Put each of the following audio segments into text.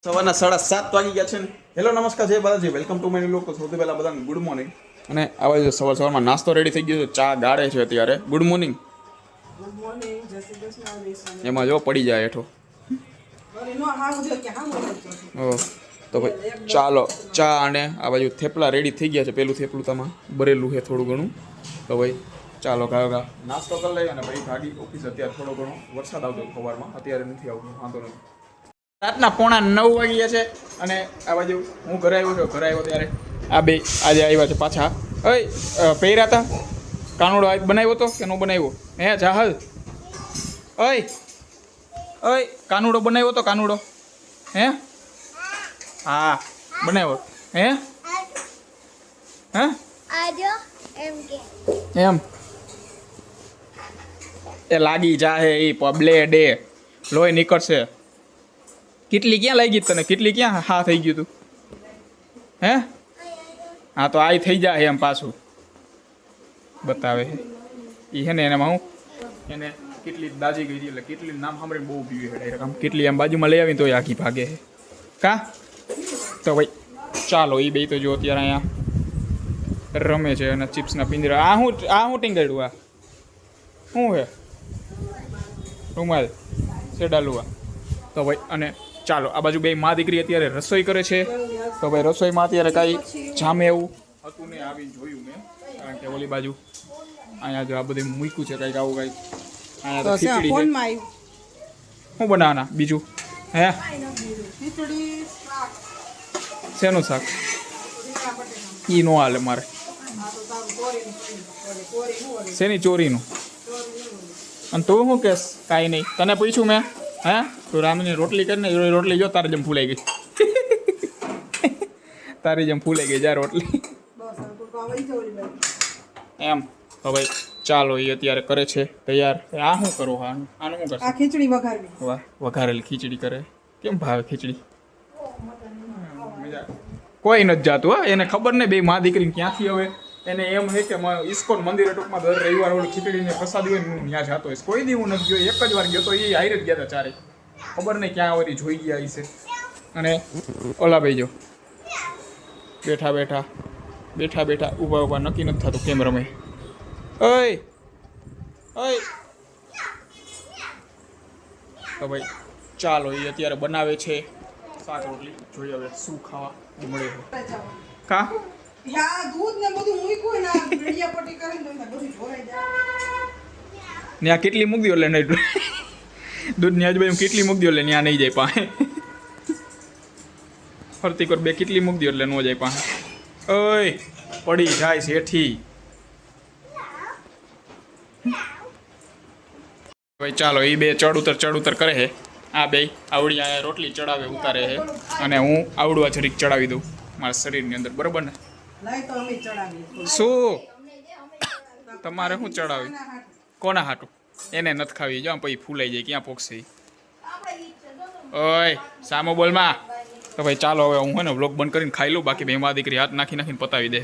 સવારના 7:30 વાગી ગયા છે ને. હેલો નમસ્કાર જય Balaji, welcome to my new vlog. તો સૌથી પહેલાં બધાને ગુડ મોર્નિંગ. અને આવા જો સવારમાં નાસ્તો રેડી થઈ ગયો છે, ચા ગાળે છે અત્યારે. Good morning. ગુડ મોર્નિંગ, જય શ્રી કૃષ્ણ. એમાં જો પડી જાય હેઠો. તો ભાઈ ચાલો ચા અને આ બાજુ થેપલા રેડી થઈ ગયા છે. પેલું થેપલું તમારે ભરેલું છે થોડું ઘણું. તો ભાઈ ચાલો ઘા નાસ્તો કરી લઈએ અને ભાઈ ભાગી ઓફિસ. અત્યારે થોડો ઘણો વરસાદ આવતો સવારમાં, અત્યારે નથી આવતો, વાંધો નથી. રાતના 8:45 વાગ્યા છે અને આ બાજુ હું ઘરે આવ્યો છું. ઘરે આવ્યો ત્યારે આ બે આજે આવ્યા છે પાછા. ઓય પહેર્યા હતા કાનુડો બનાવ્યો હતો કે ન બનાવ્યો? હે જાહલ ઓય ઓય કાનુડો બનાવ્યો હતો? કાનુડો હે? હા બનાવ્યો. હે હે એમ એ લાગી જાહે એ બ્લેડ લોહી નીકળશે. કેટલી ક્યાં લાગી તને? કેટલી ક્યાં હા થઈ ગયું તું? હે હા તો આ થઈ જાય એમ પાછું બતાવે એ છે ને. એનામાં હું એને કેટલી દાજી ગઈ એટલે કેટલી નામ સાંભળીને બહુ પીવી છે. આમ કેટલી આમ બાજુમાં લઈ આવીને તો એ આખી ભાગે છે કા. તો ભાઈ ચાલો એ બે તો જો અત્યારે અહીંયા રમે છે અને ચિપ્સના પિંજરા. આ હું ટીંગાડ્યું? આ શું છે? રૂમાલ સેડાલુઆ. તો ભાઈ અને ચાલો આ બાજુ બે મા દીકરી અત્યારે રસોઈ કરે છે. તો ભાઈ રસોઈમાં અત્યારે કાંઈ જામે એવું હતું ને આવીને જોયું મેં, કારણ કે ઓલી બાજુ અહીંયા જો આ બધું મૂક્યું છે કંઈક આવું કંઈક. અહીંયા તો ખીચડી છે. શું બનાવવાના બીજું? હે શેનું શાક? ઈ નો હાલે મારે. શેની ચોરીનું? અને તું શું કહેશ? કાંઈ નહીં, તને પૂછ્યું મેં. હે તું રામની રોટલી કરીને રોટલી જો તારી જેમ ફૂલાઈ ગઈ. તારી જેમ ફૂલાઈ ગઈ જા રોટલી એમ. તો ભાઈ ચાલો એ અત્યારે કરે છે તૈયાર. આ શું કરો? આનું શું કરશે? આ ખીચડી વઘારવી. વાહ, વઘારેલી ખીચડી કરે. કેમ ભાવે ખીચડી? કોઈ નથી જાતું. હા એને ખબર નહીં બે મા દીકરીને ક્યાંથી. હવે એને એમ છે કે ઇસ્કોન મંદિરે ટૂંકમાં દર રવિવાર ઓલી ખીચડીને પ્રસાદી હોય હું ત્યાં જતો હોઈશ. કોઈ દી હું નથી ગયો, એક જ વાર ગયો તો એ હારે જ ગયા હતા ચારે. ખબર નહીં ક્યાં વળી જોઈ ગયા હશે. અને ઓલા ભાઈ જો બેઠા બેઠા ઊભા નક્કી નથી થતું કેમ રમે. ઓય ઓય તો ભાઈ ચાલો એ અત્યારે બનાવે છે શાક રોટલી. જોઈએ હવે શું ખાવા મળે છે. કા ત્યાં કેટલી મૂકી દો એટલે નહીં દૂધ ની આજુબાજુ કેટલી મૂકી દો એટલે ત્યાં નહીં જાય પાસે. ફરતી કર બે કેટલી મૂકી દો એટલે ન જાય પાસે. ઓય પડી જાય શેઠી. ભાઈ ચાલો એ બે ચડ ઉતર કરે છે. આ બે આવડી અહીંયા રોટલી ચડાવે ઉતારે છે અને હું આવડવા જરીક ચડાવી દઉં મારા શરીરની અંદર. બરોબર ને? શું તમારે શું ચડાવી? કોના હાટું? એને નથી ખાવી. જો પછી ફૂલાઈ જાય ક્યાં પોખશે. ઓય સામો બોલમાં. તો ભાઈ ચાલો હવે હું હે ને વ્લોગ બંધ કરીને ખાઈ લઉં. બાકી બે મા દીકરી હાથ નાખીને પતાવી દે.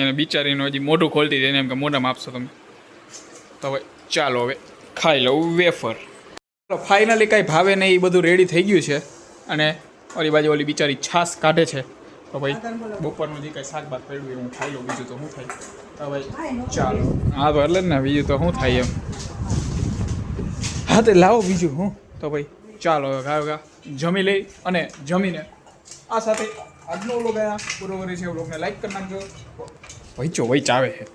એને બિચારીનું હજી મોઢું ખોલતી એને એમ કે મોઢામાં આપશો તમે. તો હવે ચાલો હવે ખાઈ લઉં વેફર. ચાલો ફાઇનલી કાંઈ ભાવે નહીં એ બધું રેડી થઈ ગયું છે. અને ઓલી બાજુ ઓલી બિચારી છાશ કાઢે છે. તો ભાઈ બપોરનું જે કાંઈ શાક ભાત પડ્યું એ હું ખાઈ લઉં. બીજું તો શું થાય? તો ભાઈ ચાલો. હા તો એટલે જ ને, બીજું તો શું થાય એમ. હા તો લાવો બીજું હું. તો ભાઈ ચાલો ઘા જમી લઈ અને જમીને આ સાથે આજનો વ્લોગ અહીંયા પૂરો કરી છે. વ્લોગને લાઈક કરી નાખજો. વહીચ આવે છે.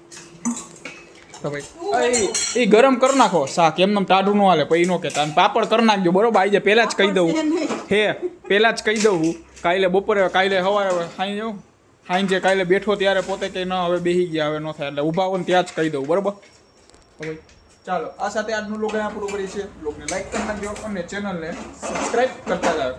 તો ભાઈ એ ગરમ કરી નાખો શાક. એમને ટાઢું ન હાલે. પછી નો કહેતા. પાપડ કરી નાખજો. બરોબર આજે પહેલાં જ કહી દઉં. પહેલાં જ કહી દઉં. કાલે બપોરે કાલે સવારે સાંજે કાલે બેઠો ત્યારે પોતે કંઈ ન હવે બેસી ગયા હવે ન થાય એટલે ઊભા હોય ને ત્યાં જ કહી દઉં. બરાબર? તો ભાઈ ચાલો આ સાથે આજનું વ્લોગ અહીંયા પૂરું કરીએ છીએ. વ્લોગને લાઈક કરી નાખજો અને ચેનલને સબસ્ક્રાઈબ કરતા જાઓ.